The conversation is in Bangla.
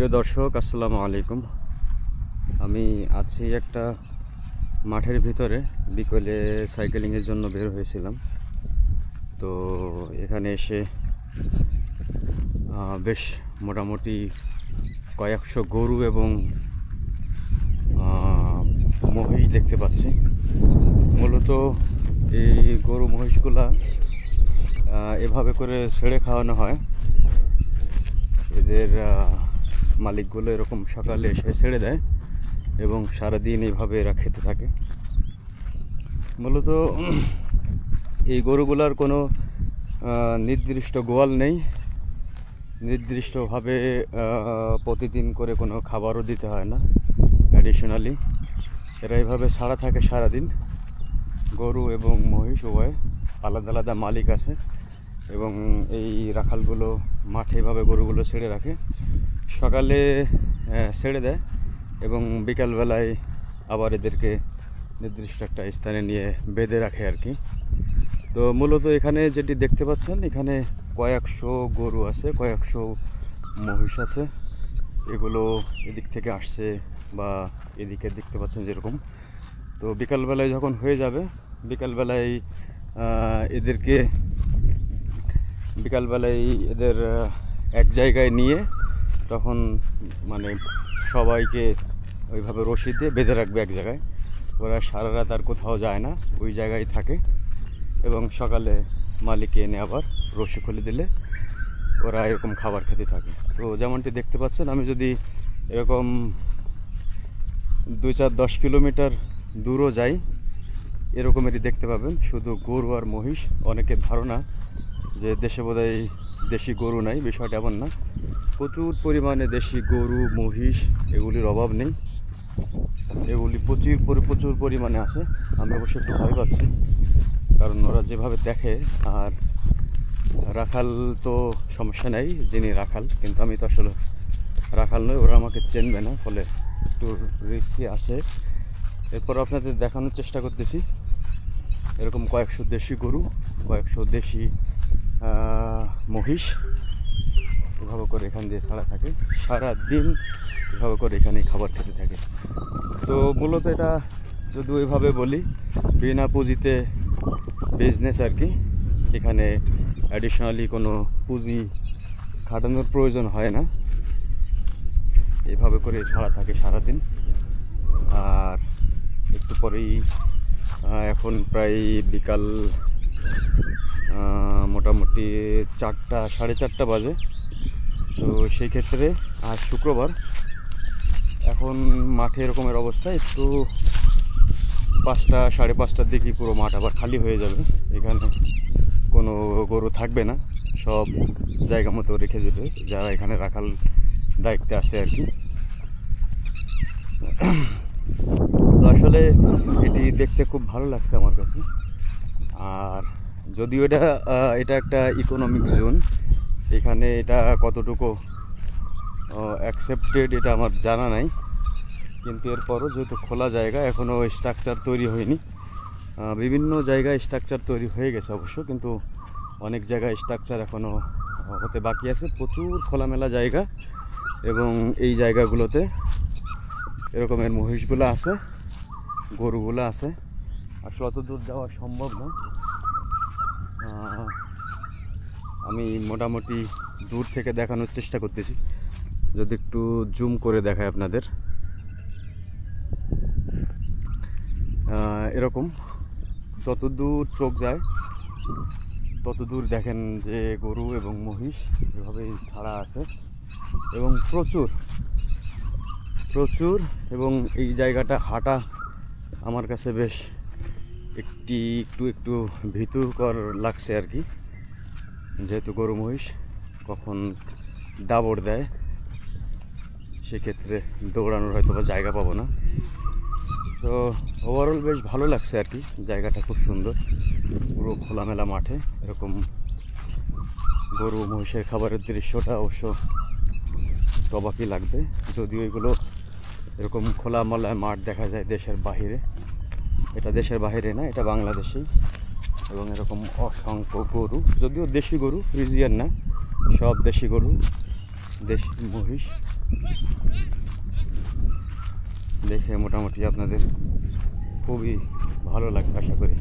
প্রিয় দর্শক, আসসালামু আলাইকুম। আমি আছি একটা মাঠের ভিতরে। বিকেলে সাইকেলিংয়ের জন্য বের হয়েছিলাম। তো এখানে এসে বেশ মোটামুটি কয়েকশো গরু এবং মহিষ দেখতে পাচ্ছি। মূলত এই গরু মহিষগুলা এভাবে করে ছেড়ে খাওয়ানো হয়। এদের মালিকগুলো এরকম সকালে এসে ছেড়ে দেয় এবং সারাদিন এইভাবে এরা খেতে থাকে। মূলত এই গরুগুলার কোনো নির্দিষ্ট গোয়াল নেই, নির্দিষ্টভাবে প্রতিদিন করে কোনো খাবারও দিতে হয় না। অ্যাডিশনালি এরা এইভাবে ছাড়া থাকে সারাদিন। গরু এবং মহিষ উভয় আলাদা আলাদা মালিক আছে এবং এই রাখালগুলো মাঠে এভাবে গরুগুলো ছেড়ে রাখে। সকালে ছেড়ে দেয় এবং বিকালবেলায় আবার এদেরকে নির্দিষ্ট একটা স্থানে নিয়ে বেঁধে রাখে আর কি। তো মূলত এখানে যেটি দেখতে পাচ্ছেন, এখানে কয়েকশো গরু আছে, কয়েকশো মহিষ আছে। এগুলো এদিক থেকে আসছে বা এদিকে দেখতে পাচ্ছেন যেরকম। তো বিকালবেলায় যখন হয়ে যাবে, বিকালবেলায় এদের এক জায়গায় নিয়ে তখন মানে সবাইকে ওইভাবে রশি দিয়ে বেঁধে রাখবে এক জায়গায়। ওরা সারা রাত আর কোথাও যায় না, ওই জায়গায় থাকে এবং সকালে মালিক এনে আবার রশি খুলে দিলে ওরা এরকম খাবার খেতে থাকে। তো যেমনটি দেখতে পাচ্ছেন, আমি যদি এরকম 2-4-10 কিলোমিটার দূরও যাই, এরকমেরই দেখতে পাবেন শুধু গরু আর মহিষ। অনেকের ধারণা যে দেশে বোধহয় দেশি গরু নাই, বিষয়টা এমন না। প্রচুর পরিমাণে দেশি গরু মহিষ, এগুলির অভাব নেই। এগুলি প্রচুর পরিমাণে আছে। আমি অবশ্য একটু ভয় পাচ্ছি, কারণ ওরা যেভাবে দেখে। আর রাখাল তো সমস্যা নেই, যিনি রাখাল, কিন্তু আমি তো আসলে রাখাল নই, ওরা আমাকে চেনবে না, ফলে একটু রিস্কি আছে। এরপর আপনাদের দেখানোর চেষ্টা করতেছি এরকম কয়েকশো দেশি গরু, কয়েকশো দেশি মহিষ এভাবে করে এখান দিয়ে ছাড়া থাকে সারা দিন, এভাবে করে এখানে খাবার খেতে থাকে। তো মূলত এটা যদি ওইভাবে বলি, বিনা পুঁজিতে বিজনেস আর কি। এখানে অ্যাডিশনালি কোনো পুঁজি খাটানোর প্রয়োজন হয় না, এভাবে করে ছাড়া থাকে সারাদিন। আর একটু পরেই এখন প্রায় বিকাল মোটামুটি 4টা, 4:30 বাজে। তো সেই ক্ষেত্রে আজ শুক্রবার, এখন মাঠে এরকমের অবস্থা। একটু 5টা, 5:30টার দিকে পুরো মাঠ আবার খালি হয়ে যাবে। এখানে কোনো গরু থাকবে না, সব জায়গা মতো রেখে দেবে যারা এখানে রাখাল দায়িত্বে আছে আর কি। তো আসলে এটি দেখতে খুব ভালো লাগছে আমার কাছে। আর যদিও এটা একটা ইকোনমিক জোন, এখানে এটা কতটুকু অ্যাকসেপ্টেড এটা আমার জানা নাই, কিন্তু এরপরও যেহেতু খোলা জায়গা, এখনও স্ট্রাকচার তৈরি হয়নি। বিভিন্ন জায়গায় স্ট্রাকচার তৈরি হয়ে গেছে অবশ্য, কিন্তু অনেক জায়গায় স্ট্রাকচার এখনও হতে বাকি আছে। প্রচুর খোলামেলা জায়গা এবং এই জায়গাগুলোতে এরকমের মহিষগুলো আছে, গরুগুলো আছে। আসলে অত দূর যাওয়া সম্ভব না। আমি মোটামুটি দূর থেকে দেখানোর চেষ্টা করতেছি, যদি একটু জুম করে দেখায় আপনাদের। এরকম যত দূর চোখ যায় তত দূর দেখেন যে গরু এবং মহিষ এভাবেই ছাড়া আছে এবং প্রচুর। এবং এই জায়গাটা হাঁটা আমার কাছে বেশ একটু ভীতিকর লাগছে আর কি, যেহেতু গরু মহিষ কখন দাবড় দেয়, সেক্ষেত্রে দৌড়ানোর হয়তো বা জায়গা পাবো না। তো ওভারঅল বেশ ভালো লাগছে আর কি, জায়গাটা খুব সুন্দর, পুরো খোলামেলা মাঠে এরকম গরু মহিষের খাবারের দৃশ্যটা অবশ্য অবাকই লাগবে। যদিও এগুলো এরকম খোলামেলা মাঠ দেখা যায় দেশের বাহিরে, এটা দেশের বাহিরে না, এটা বাংলাদেশেই। এবং এরকম অসংখ্য গরু, যদিও দেশি গরু, ফ্রিজিয়ান না, সব দেশি গরু, দেশি মহিষ দেখে মোটামুটি আপনাদের খুবই ভালো লাগবে আশা করি।